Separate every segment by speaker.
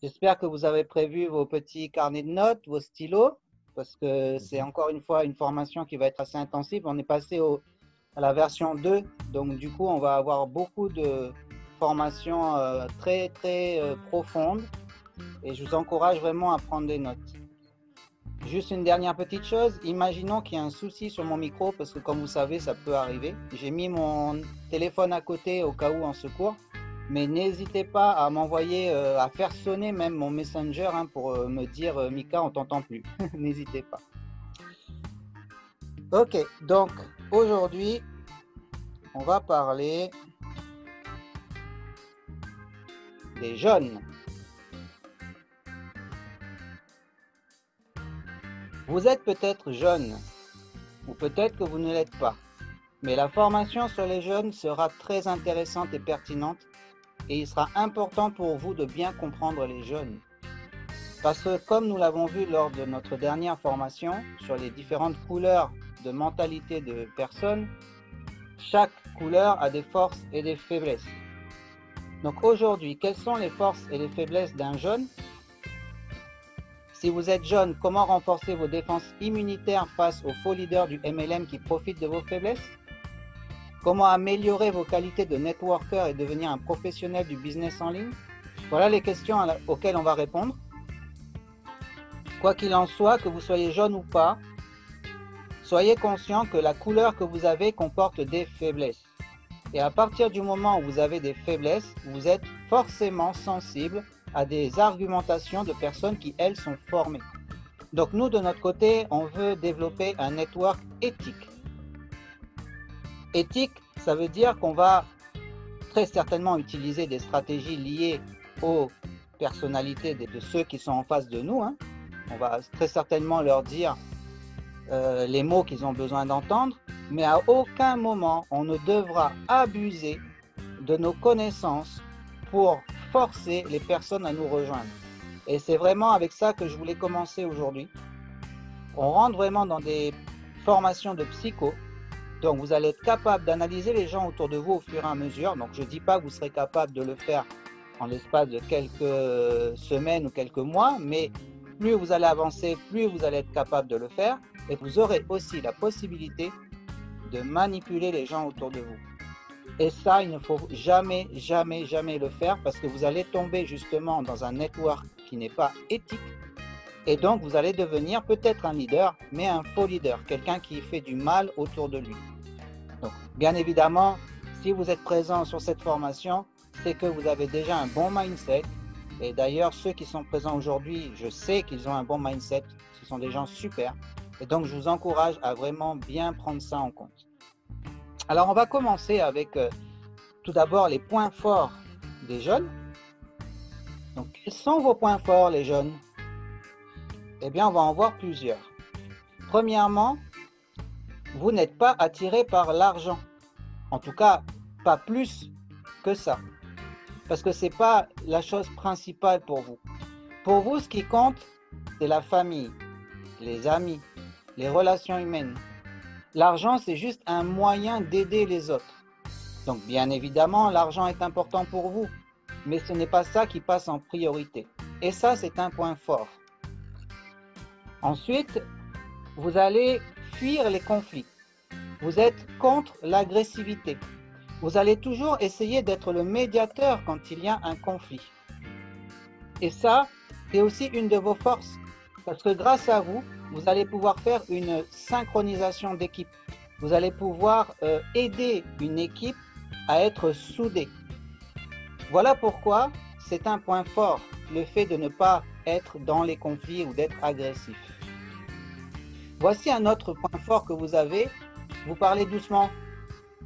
Speaker 1: J'espère que vous avez prévu vos petits carnets de notes, vos stylos, parce que c'est encore une fois une formation qui va être assez intensive. On est passé à la version 2, donc du coup, on va avoir beaucoup de formations très profondes et je vous encourage vraiment à prendre des notes. Juste une dernière petite chose, imaginons qu'il y a un souci sur mon micro, parce que comme vous savez, ça peut arriver. J'ai mis mon téléphone à côté au cas où en secours, mais n'hésitez pas à m'envoyer, à faire sonner même mon Messenger pour me dire Mika, on t'entend plus. N'hésitez pas. Ok, donc aujourd'hui, on va parler des jeunes. Vous êtes peut-être jeune, ou peut-être que vous ne l'êtes pas, mais la formation sur les jeunes sera très intéressante et pertinente, et il sera important pour vous de bien comprendre les jeunes. Parce que comme nous l'avons vu lors de notre dernière formation sur les différentes couleurs de mentalité de personnes, chaque couleur a des forces et des faiblesses. Donc aujourd'hui, quelles sont les forces et les faiblesses d'un jeune? Si vous êtes jeune, comment renforcer vos défenses immunitaires face aux faux leaders du MLM qui profitent de vos faiblesses? Comment améliorer vos qualités de networker et devenir un professionnel du business en ligne? Voilà les questions auxquelles on va répondre. Quoi qu'il en soit, que vous soyez jeune ou pas, soyez conscient que la couleur que vous avez comporte des faiblesses. Et à partir du moment où vous avez des faiblesses, vous êtes forcément sensible à des argumentations de personnes qui, elles, sont formées. Donc nous, de notre côté, on veut développer un network éthique. Éthique, ça veut dire qu'on va très certainement utiliser des stratégies liées aux personnalités de ceux qui sont en face de nous. On va très certainement leur dire les mots qu'ils ont besoin d'entendre, mais à aucun moment on ne devra abuser de nos connaissances pour forcer les personnes à nous rejoindre. Et c'est vraiment avec ça que je voulais commencer aujourd'hui. On rentre vraiment dans des formations de psycho, donc vous allez être capable d'analyser les gens autour de vous au fur et à mesure. Donc je ne dis pas que vous serez capable de le faire en l'espace de quelques semaines ou quelques mois, mais plus vous allez avancer, plus vous allez être capable de le faire, et vous aurez aussi la possibilité de manipuler les gens autour de vous. Et ça, il ne faut jamais le faire, parce que vous allez tomber justement dans un network qui n'est pas éthique, et donc vous allez devenir peut-être un leader, mais un faux leader, quelqu'un qui fait du mal autour de lui. Donc, bien évidemment, si vous êtes présent sur cette formation, c'est que vous avez déjà un bon mindset. Et d'ailleurs, ceux qui sont présents aujourd'hui, je sais qu'ils ont un bon mindset. Ce sont des gens super. Et donc, je vous encourage à vraiment bien prendre ça en compte. Alors, on va commencer avec tout d'abord les points forts des jeunes. Donc, quels sont vos points forts, les jeunes? Eh bien, on va en voir plusieurs. Premièrement, vous n'êtes pas attiré par l'argent. En tout cas, pas plus que ça. Parce que ce n'est pas la chose principale pour vous. Pour vous, ce qui compte, c'est la famille, les amis, les relations humaines. L'argent, c'est juste un moyen d'aider les autres. Donc, bien évidemment, l'argent est important pour vous, mais ce n'est pas ça qui passe en priorité. Et ça, c'est un point fort. Ensuite, vous allez fuir les conflits. Vous êtes contre l'agressivité. Vous allez toujours essayer d'être le médiateur quand il y a un conflit. Et ça, c'est aussi une de vos forces. Parce que grâce à vous, vous allez pouvoir faire une synchronisation d'équipe. Vous allez pouvoir aider une équipe à être soudée. Voilà pourquoi c'est un point fort, le fait de ne pas être dans les conflits ou d'être agressif. Voici un autre point fort que vous avez. Vous parlez doucement,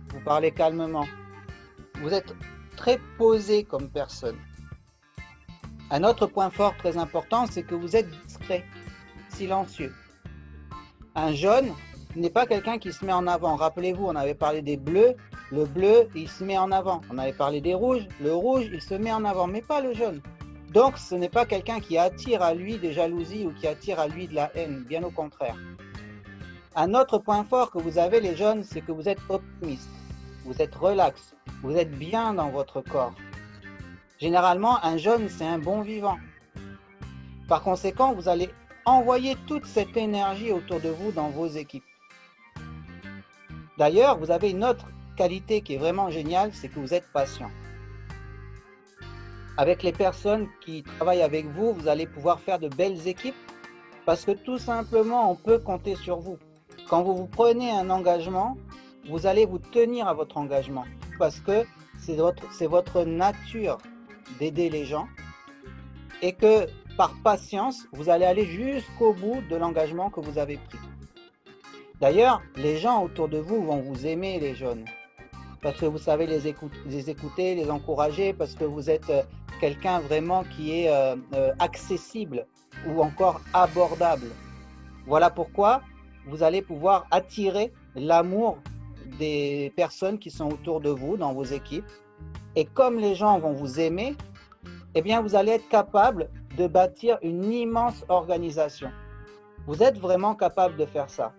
Speaker 1: vous parlez calmement. Vous êtes très posé comme personne. Un autre point fort très important, c'est que vous êtes discret, silencieux. Un jeune n'est pas quelqu'un qui se met en avant. Rappelez-vous, on avait parlé des bleus. Le bleu, il se met en avant. On avait parlé des rouges. Le rouge, il se met en avant, mais pas le jaune. Donc, ce n'est pas quelqu'un qui attire à lui des jalousies ou qui attire à lui de la haine, bien au contraire. Un autre point fort que vous avez, les jeunes, c'est que vous êtes optimiste. Vous êtes relax. Vous êtes bien dans votre corps. Généralement, un jeune, c'est un bon vivant. Par conséquent, vous allez envoyer toute cette énergie autour de vous dans vos équipes. D'ailleurs, vous avez une autre qualité qui est vraiment géniale, c'est que vous êtes patient. Avec les personnes qui travaillent avec vous, vous allez pouvoir faire de belles équipes parce que tout simplement, on peut compter sur vous. Quand vous vous prenez un engagement, vous allez vous tenir à votre engagement parce que c'est votre nature d'aider les gens et que par patience, vous allez aller jusqu'au bout de l'engagement que vous avez pris. D'ailleurs, les gens autour de vous vont vous aimer, les jeunes, parce que vous savez les écouter, les encourager, parce que vous êtes quelqu'un vraiment qui est accessible ou encore abordable. Voilà pourquoi vous allez pouvoir attirer l'amour des personnes qui sont autour de vous dans vos équipes. Et comme les gens vont vous aimer, eh bien vous allez être capable de bâtir une immense organisation. Vous êtes vraiment capable de faire ça.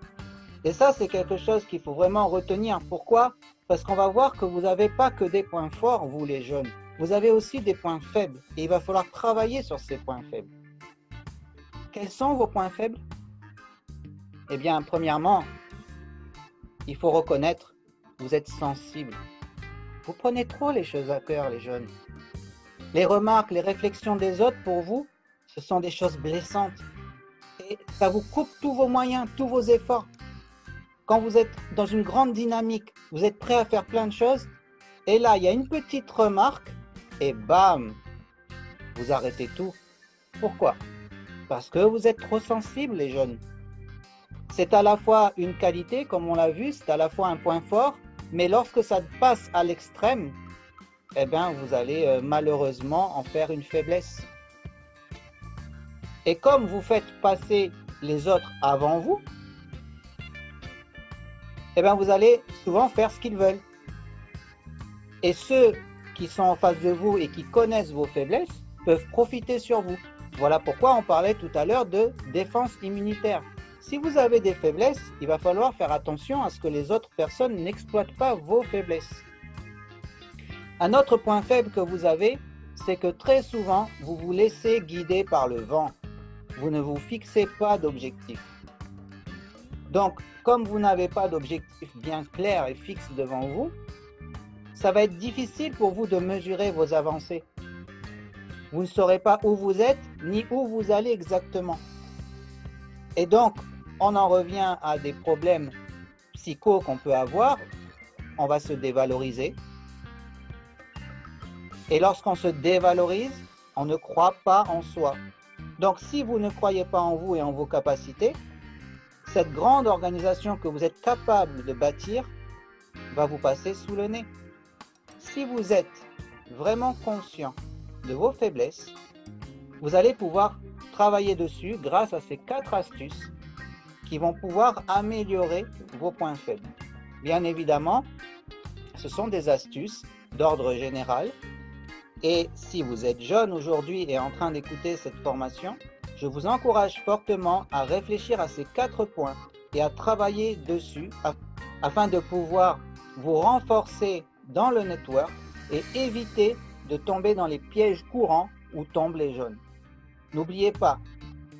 Speaker 1: Et ça, c'est quelque chose qu'il faut vraiment retenir. Pourquoi? Parce qu'on va voir que vous n'avez pas que des points forts, vous les jeunes. Vous avez aussi des points faibles. Et il va falloir travailler sur ces points faibles. Quels sont vos points faibles? Eh bien, premièrement, il faut reconnaître que vous êtes sensible. Vous prenez trop les choses à cœur, les jeunes. Les remarques, les réflexions des autres, pour vous, ce sont des choses blessantes. Et ça vous coupe tous vos moyens, tous vos efforts. Quand vous êtes dans une grande dynamique, vous êtes prêt à faire plein de choses, et là, il y a une petite remarque, et bam, vous arrêtez tout. Pourquoi? Parce que vous êtes trop sensible, les jeunes. C'est à la fois une qualité, comme on l'a vu, c'est à la fois un point fort, mais lorsque ça passe à l'extrême, eh bien, vous allez malheureusement en faire une faiblesse. Et comme vous faites passer les autres avant vous, eh bien, vous allez souvent faire ce qu'ils veulent. Et ceux qui sont en face de vous et qui connaissent vos faiblesses peuvent profiter sur vous. Voilà pourquoi on parlait tout à l'heure de défense immunitaire. Si vous avez des faiblesses, il va falloir faire attention à ce que les autres personnes n'exploitent pas vos faiblesses. Un autre point faible que vous avez, c'est que très souvent, vous vous laissez guider par le vent. Vous ne vous fixez pas d'objectif. Donc, comme vous n'avez pas d'objectif bien clair et fixe devant vous, ça va être difficile pour vous de mesurer vos avancées. Vous ne saurez pas où vous êtes ni où vous allez exactement. Et donc, on en revient à des problèmes psychos qu'on peut avoir. On va se dévaloriser. Et lorsqu'on se dévalorise, on ne croit pas en soi. Donc, si vous ne croyez pas en vous et en vos capacités, cette grande organisation que vous êtes capable de bâtir va vous passer sous le nez. Si vous êtes vraiment conscient de vos faiblesses, vous allez pouvoir travailler dessus grâce à ces 4 astuces qui vont pouvoir améliorer vos points faibles. Bien évidemment, ce sont des astuces d'ordre général. Et si vous êtes jeune aujourd'hui et en train d'écouter cette formation, je vous encourage fortement à réfléchir à ces 4 points et à travailler dessus afin de pouvoir vous renforcer dans le network et éviter de tomber dans les pièges courants où tombent les jeunes. N'oubliez pas,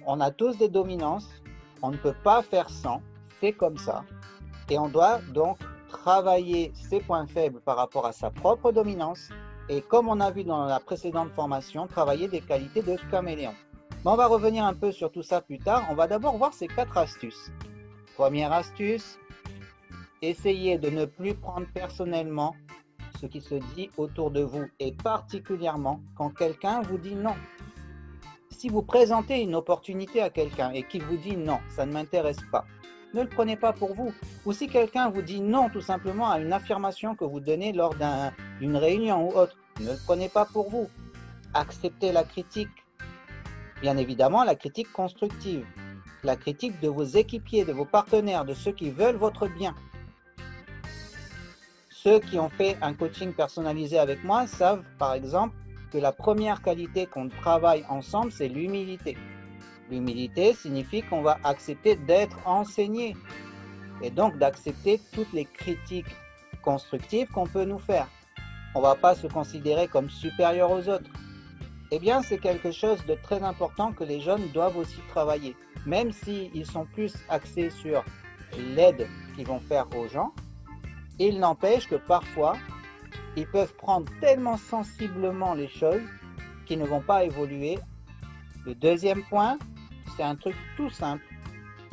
Speaker 1: on a tous des dominances, on ne peut pas faire sans, c'est comme ça. Et on doit donc travailler ses points faibles par rapport à sa propre dominance et comme on a vu dans la précédente formation, travailler des qualités de caméléon. Mais on va revenir un peu sur tout ça plus tard. On va d'abord voir ces 4 astuces. Première astuce, essayez de ne plus prendre personnellement ce qui se dit autour de vous et particulièrement quand quelqu'un vous dit non. Si vous présentez une opportunité à quelqu'un et qu'il vous dit non, ça ne m'intéresse pas, ne le prenez pas pour vous. Ou si quelqu'un vous dit non tout simplement à une affirmation que vous donnez lors d'une réunion ou autre, ne le prenez pas pour vous. Acceptez la critique. Bien évidemment, la critique constructive, la critique de vos équipiers, de vos partenaires, de ceux qui veulent votre bien. Ceux qui ont fait un coaching personnalisé avec moi savent, par exemple, que la première qualité qu'on travaille ensemble, c'est l'humilité. L'humilité signifie qu'on va accepter d'être enseigné et donc d'accepter toutes les critiques constructives qu'on peut nous faire. On ne va pas se considérer comme supérieur aux autres. eh bien c'est quelque chose de très important que les jeunes doivent aussi travailler. Même s'ils sont plus axés sur l'aide qu'ils vont faire aux gens, il n'empêche que parfois, ils peuvent prendre tellement sensiblement les choses qu'ils ne vont pas évoluer. Le deuxième point, c'est un truc tout simple,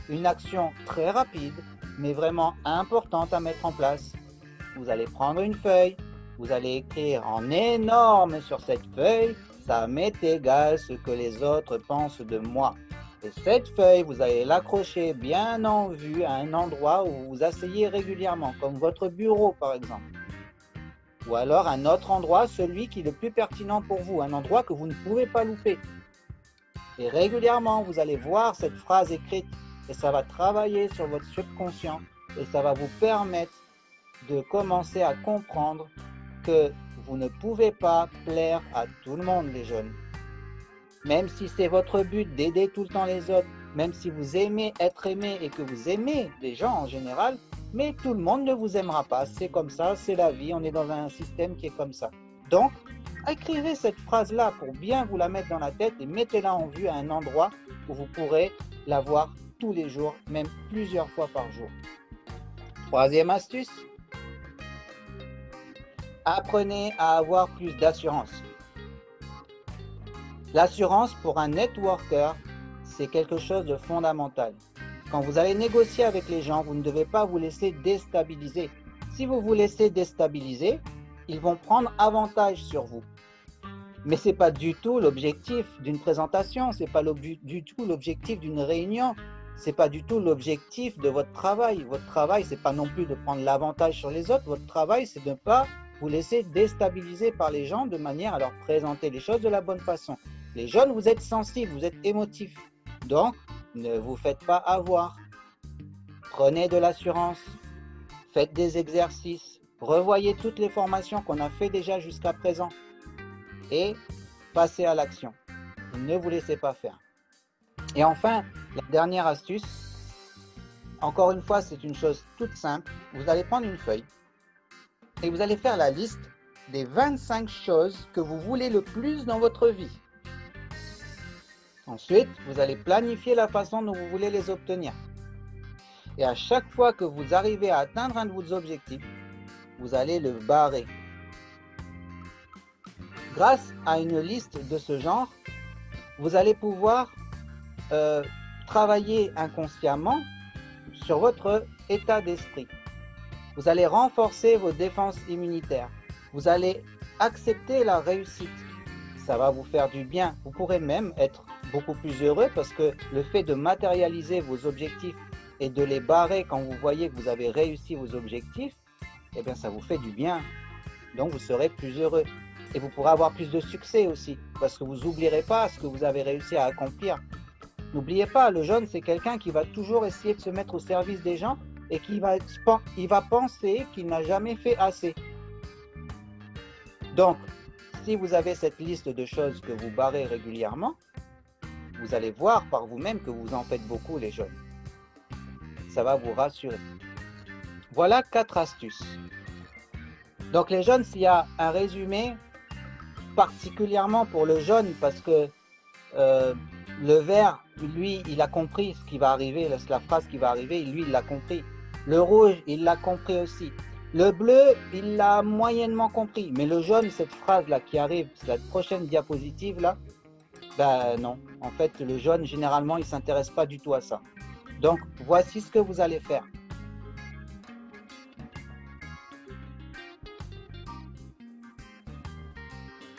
Speaker 1: une action très rapide, mais vraiment importante à mettre en place. Vous allez prendre une feuille, vous allez écrire en énorme sur cette feuille, ça m'est égal ce que les autres pensent de moi. Et cette feuille, vous allez l'accrocher bien en vue à un endroit où vous vous asseyez régulièrement, comme votre bureau par exemple. Ou alors un autre endroit, celui qui est le plus pertinent pour vous, un endroit que vous ne pouvez pas louper. Et régulièrement, vous allez voir cette phrase écrite et ça va travailler sur votre subconscient et ça va vous permettre de commencer à comprendre que vous ne pouvez pas plaire à tout le monde, les jeunes. Même si c'est votre but d'aider tout le temps les autres, même si vous aimez être aimé et que vous aimez les gens en général, mais tout le monde ne vous aimera pas. C'est comme ça, c'est la vie, on est dans un système qui est comme ça. Donc, écrivez cette phrase-là pour bien vous la mettre dans la tête et mettez-la en vue à un endroit où vous pourrez la voir tous les jours, même plusieurs fois par jour. Troisième astuce, apprenez à avoir plus d'assurance. L'assurance pour un networker, c'est quelque chose de fondamental. Quand vous allez négocier avec les gens, vous ne devez pas vous laisser déstabiliser. Si vous vous laissez déstabiliser, ils vont prendre avantage sur vous. Mais ce n'est pas du tout l'objectif d'une présentation, ce n'est pas du tout l'objectif d'une réunion, ce n'est pas du tout l'objectif de votre travail. Votre travail, ce n'est pas non plus de prendre l'avantage sur les autres, votre travail, c'est de ne pas vous laisser déstabiliser par les gens de manière à leur présenter les choses de la bonne façon. Les jeunes, vous êtes sensibles, vous êtes émotifs, donc ne vous faites pas avoir. Prenez de l'assurance, faites des exercices, revoyez toutes les formations qu'on a fait déjà jusqu'à présent et passez à l'action. Ne vous laissez pas faire. Et enfin, la dernière astuce, encore une fois, c'est une chose toute simple. Vous allez prendre une feuille et vous allez faire la liste des 25 choses que vous voulez le plus dans votre vie. Ensuite, vous allez planifier la façon dont vous voulez les obtenir. Et à chaque fois que vous arrivez à atteindre un de vos objectifs, vous allez le barrer. Grâce à une liste de ce genre, vous allez pouvoir travailler inconsciemment sur votre état d'esprit. Vous allez renforcer vos défenses immunitaires. Vous allez accepter la réussite. Ça va vous faire du bien. Vous pourrez même être beaucoup plus heureux parce que le fait de matérialiser vos objectifs et de les barrer quand vous voyez que vous avez réussi vos objectifs, eh bien ça vous fait du bien. Donc vous serez plus heureux. Et vous pourrez avoir plus de succès aussi parce que vous n'oublierez pas ce que vous avez réussi à accomplir. N'oubliez pas, le jeune, c'est quelqu'un qui va toujours essayer de se mettre au service des gens et qui va penser qu'il n'a jamais fait assez. Donc, si vous avez cette liste de choses que vous barrez régulièrement, vous allez voir par vous-même que vous en faites beaucoup, les jeunes. Ça va vous rassurer. Voilà 4 astuces. Donc les jeunes, s'il y a un résumé, particulièrement pour le jaune, parce que le vert, lui, il a compris ce qui va arriver, la phrase qui va arriver, lui, il l'a compris. Le rouge, il l'a compris aussi. Le bleu, il l'a moyennement compris. Mais le jaune, cette phrase-là qui arrive, c'est la prochaine diapositive, là, ben non. En fait, le jaune, généralement, il ne s'intéresse pas du tout à ça. Donc, voici ce que vous allez faire.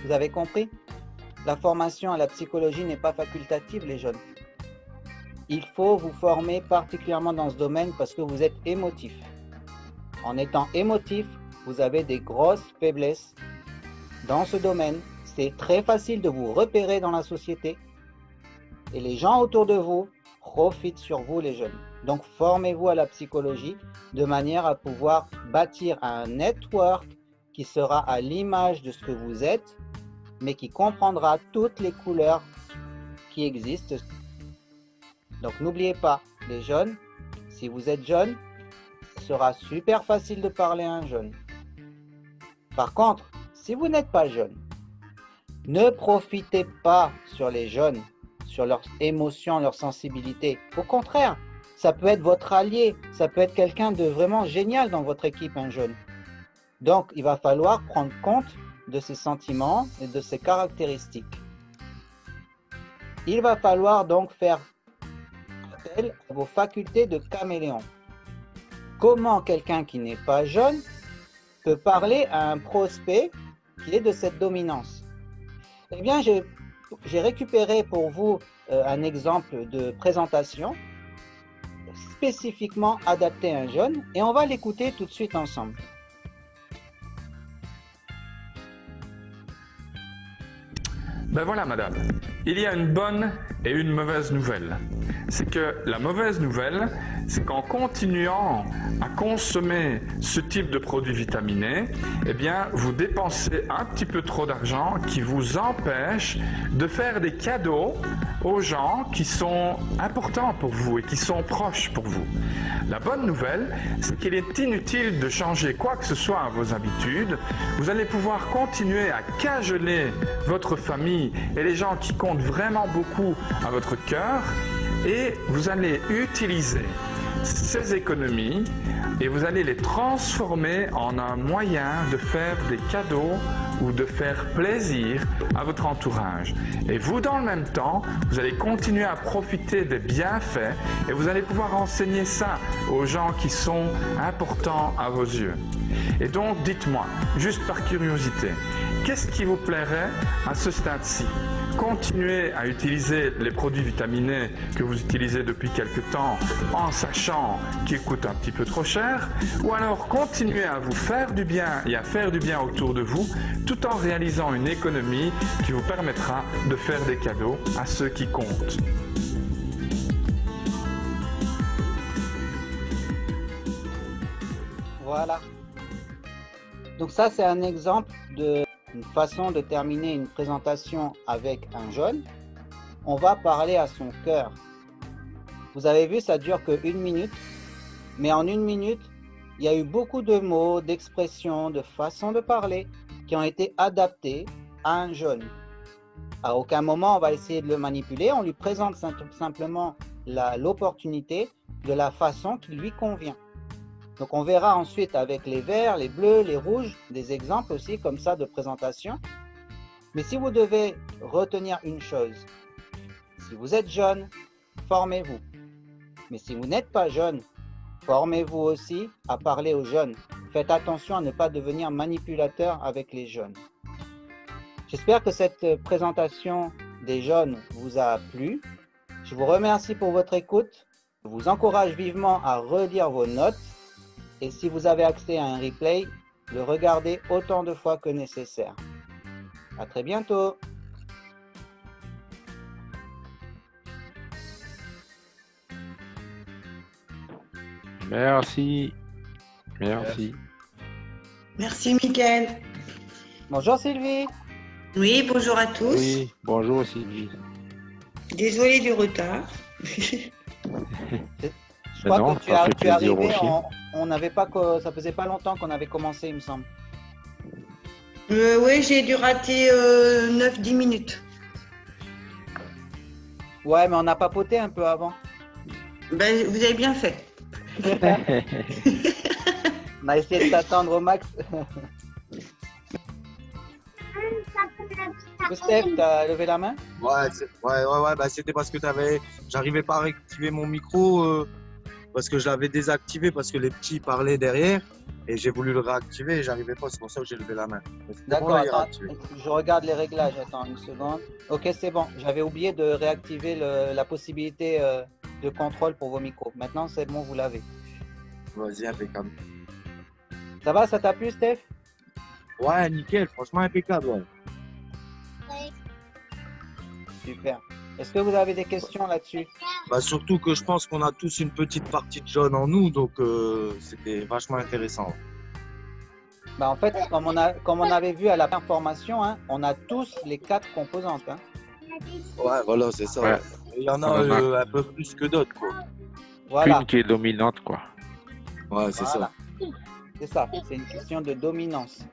Speaker 1: Vous avez compris? La formation à la psychologie n'est pas facultative, les jeunes. Il faut vous former particulièrement dans ce domaine parce que vous êtes émotif. En étant émotif, vous avez des grosses faiblesses dans ce domaine. C'est très facile de vous repérer dans la société. Et les gens autour de vous profitent sur vous, les jeunes. Donc, formez-vous à la psychologie de manière à pouvoir bâtir un network qui sera à l'image de ce que vous êtes, mais qui comprendra toutes les couleurs qui existent. Donc, n'oubliez pas, les jeunes, si vous êtes jeune, ce sera super facile de parler à un jeune. Par contre, si vous n'êtes pas jeune, Ne profitez pas sur les jeunes, sur leurs émotions, leurs sensibilités. Au contraire, ça peut être votre allié, ça peut être quelqu'un de vraiment génial dans votre équipe, un jeune. Donc, il va falloir prendre compte de ses sentiments et de ses caractéristiques. Il va falloir donc faire appel à vos facultés de caméléon. Comment quelqu'un qui n'est pas jeune peut parler à un prospect qui est de cette dominance? Eh bien, j'ai récupéré pour vous un exemple de présentation spécifiquement adapté à un jeune et on va l'écouter tout de suite ensemble.
Speaker 2: Ben voilà, madame. Il y a une bonne et une mauvaise nouvelle. C'est que la mauvaise nouvelle, c'est qu'en continuant à consommer ce type de produits vitaminés, eh bien, vous dépensez un petit peu trop d'argent qui vous empêche de faire des cadeaux aux gens qui sont importants pour vous et qui sont proches pour vous. La bonne nouvelle, c'est qu'il est inutile de changer quoi que ce soit à vos habitudes. Vous allez pouvoir continuer à cajoler votre famille et les gens qui comptent vraiment beaucoup à votre cœur et vous allez utiliser ces économies et vous allez les transformer en un moyen de faire des cadeaux ou de faire plaisir à votre entourage. Et vous, dans le même temps, vous allez continuer à profiter des bienfaits et vous allez pouvoir enseigner ça aux gens qui sont importants à vos yeux. Et donc, dites-moi, juste par curiosité, qu'est-ce qui vous plairait à ce stade-ci? Continuer à utiliser les produits vitaminés que vous utilisez depuis quelque temps en sachant qu'ils coûtent un petit peu trop cher, ou alors continuer à vous faire du bien et à faire du bien autour de vous tout en réalisant une économie qui vous permettra de faire des cadeaux à ceux qui comptent.
Speaker 1: Voilà. Donc ça, c'est un exemple d'une façon de terminer une présentation avec un jeune. On va parler à son cœur. Vous avez vu, ça dure que 1 minute, mais en 1 minute, il y a eu beaucoup de mots, d'expressions, de façons de parler qui ont été adaptés à un jeune. À aucun moment, on va essayer de le manipuler, on lui présente simplement l'opportunité de la façon qui lui convient. Donc on verra ensuite avec les verts, les bleus, les rouges, des exemples aussi comme ça de présentation. Mais si vous devez retenir une chose, si vous êtes jeune, formez-vous. Mais si vous n'êtes pas jeune, formez-vous aussi à parler aux jeunes. Faites attention à ne pas devenir manipulateur avec les jeunes. J'espère que cette présentation des jeunes vous a plu. Je vous remercie pour votre écoute. Je vous encourage vivement à relire vos notes. Et si vous avez accès à un replay, le regardez autant de fois que nécessaire. À très bientôt.
Speaker 3: Merci. Merci.
Speaker 4: Merci, Mickaël.
Speaker 1: Bonjour Sylvie.
Speaker 4: Oui, bonjour à tous.
Speaker 3: Oui, bonjour Sylvie.
Speaker 4: Désolée du retard.
Speaker 1: Je crois
Speaker 3: Non,
Speaker 1: que
Speaker 3: ça fait
Speaker 1: tu es
Speaker 3: plaisir
Speaker 1: arrivé,
Speaker 3: aussi.
Speaker 1: on n'avait pas, ça faisait pas longtemps qu'on avait commencé, il me semble.
Speaker 4: Oui, j'ai dû rater 9-10 minutes.
Speaker 1: Ouais, mais on a papoté un peu avant.
Speaker 4: Ben, vous avez bien fait.
Speaker 1: On a essayé de t'attendre au max. Steph, t'as levé la main?
Speaker 5: Ouais, bah c'était parce que j'arrivais pas à réactiver mon micro parce que je l'avais désactivé parce que les petits parlaient derrière et j'ai voulu le réactiver et j'arrivais pas, c'est pour ça que j'ai levé la main.
Speaker 1: D'accord, attends, je regarde les réglages, attends une seconde. Ok, c'est bon, j'avais oublié de réactiver la possibilité de contrôle pour vos micros. Maintenant, c'est bon, vous l'avez.
Speaker 5: Vas-y, impeccable.
Speaker 1: Ça va, ça t'a plu, Steph?
Speaker 5: Ouais, nickel, franchement impeccable. Ouais.
Speaker 1: Super. Est-ce que vous avez des questions là-dessus?
Speaker 5: Bah, surtout que je pense qu'on a tous une petite partie de jaune en nous, donc c'était vachement intéressant.
Speaker 1: Bah, en fait, comme on avait vu à la première formation, hein, on a tous les 4 composantes. Hein.
Speaker 5: Ouais, voilà, c'est ça.
Speaker 3: Ouais.
Speaker 5: Il y en a un peu plus que d'autres, quoi.
Speaker 1: Voilà.
Speaker 3: Une qui est dominante, quoi.
Speaker 5: Ouais, c'est
Speaker 1: Voilà.
Speaker 5: ça.
Speaker 1: C'est ça, c'est une question de dominance.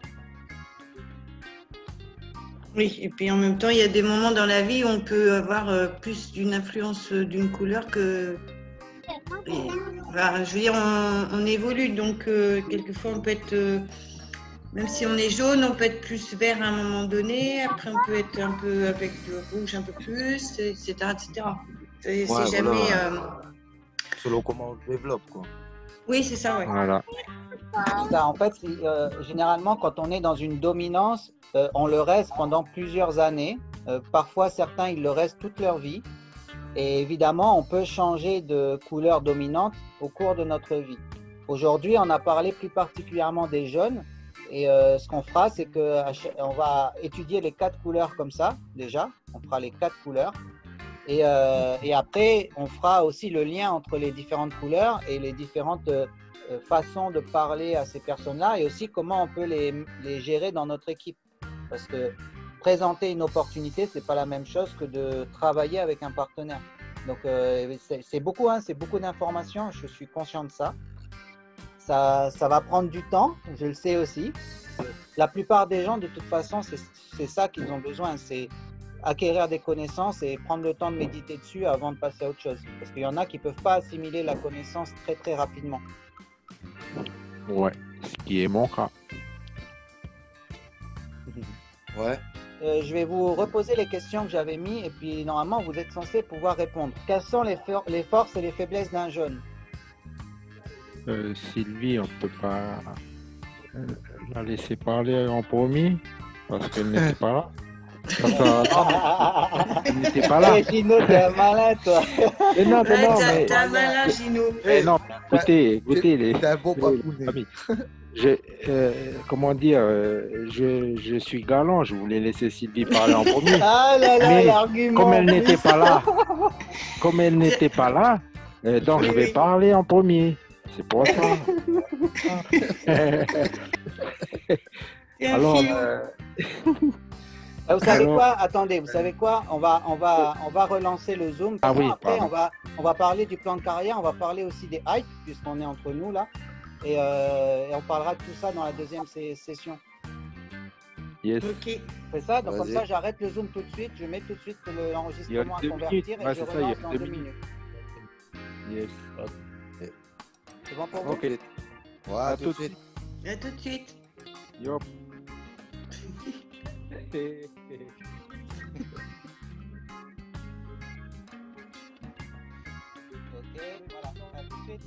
Speaker 4: Oui, et puis en même temps, il y a des moments dans la vie où on peut avoir plus d'une influence d'une couleur que. Et, enfin, je veux dire, on évolue, donc quelquefois on peut être, même si on est jaune, on peut être plus vert à un moment donné, après on peut être un peu avec le rouge un peu plus, etc. etc. C'est
Speaker 5: Ouais,
Speaker 4: jamais.
Speaker 5: voilà. Selon comment on se développe, quoi.
Speaker 4: Oui, c'est ça, ouais.
Speaker 3: Voilà.
Speaker 1: Ça, en fait, généralement, quand on est dans une dominance, on le reste pendant plusieurs années. Parfois, certains, ils le restent toute leur vie. Et évidemment, on peut changer de couleur dominante au cours de notre vie. Aujourd'hui, on a parlé plus particulièrement des jeunes. Et ce qu'on fera, c'est qu'on va étudier les 4 couleurs comme ça, déjà. On fera les 4 couleurs. Et après, on fera aussi le lien entre les différentes couleurs et les différentes façons de parler à ces personnes-là et aussi comment on peut les gérer dans notre équipe. Parce que présenter une opportunité, ce n'est pas la même chose que de travailler avec un partenaire. Donc, c'est beaucoup, hein, c'est beaucoup d'informations, je suis conscient de ça. Ça va prendre du temps, je le sais aussi. La plupart des gens, de toute façon, c'est ça qu'ils ont besoin, c'est acquérir des connaissances et prendre le temps de méditer dessus avant de passer à autre chose. Parce qu'il y en a qui ne peuvent pas assimiler la connaissance très très rapidement.
Speaker 3: Ouais, ce qui est mon cas.
Speaker 5: Ouais.
Speaker 1: Je vais vous reposer les questions que j'avais mises et puis normalement vous êtes censé pouvoir répondre. Quelles sont les forces et les faiblesses d'un jaune?
Speaker 3: Sylvie, on ne peut pas la laisser parler en premier parce qu'elle n'était pas là. Elle n'était pas là.
Speaker 1: Eh, Gino, t'es un malin, toi.
Speaker 3: Mais non, mais non, mais.
Speaker 4: T'as un malin, Gino.
Speaker 3: Mais non, écoutez les.
Speaker 5: T'es un bon papou.
Speaker 3: amis. Comment dire, je suis galant, je voulais laisser Sylvie parler en premier.
Speaker 1: Ah là là,
Speaker 3: Mais
Speaker 1: l'argument.
Speaker 3: comme elle n'était pas là, donc je vais parler en premier. C'est pour ça. Alors,
Speaker 1: Vous savez quoi? Attendez, vous savez quoi? On va relancer le Zoom.
Speaker 3: Ah oui,
Speaker 1: après,
Speaker 3: pardon.
Speaker 1: on va parler du plan de carrière, on va parler aussi des hypes, puisqu'on est entre nous là. Et on parlera de tout ça dans la deuxième session.
Speaker 3: yes.
Speaker 4: Ok.
Speaker 1: On fait ça, donc comme
Speaker 5: Vas-y.
Speaker 1: ça j'arrête le Zoom tout de suite, je mets tout de suite l'enregistrement à
Speaker 3: 2
Speaker 1: convertir
Speaker 3: minutes.
Speaker 1: et
Speaker 3: Ouais,
Speaker 1: je
Speaker 3: c'est ça, il y a
Speaker 1: relance dans
Speaker 3: 2
Speaker 1: 2
Speaker 3: minutes.
Speaker 1: minutes.
Speaker 3: Yes.
Speaker 1: C'est bon pour vous?
Speaker 3: Ok.
Speaker 5: Ouais,
Speaker 3: À
Speaker 5: tout
Speaker 3: tout
Speaker 5: de
Speaker 3: de
Speaker 5: suite.
Speaker 4: À tout de suite.
Speaker 3: Yo.
Speaker 1: Ok, voilà, à tout de suite.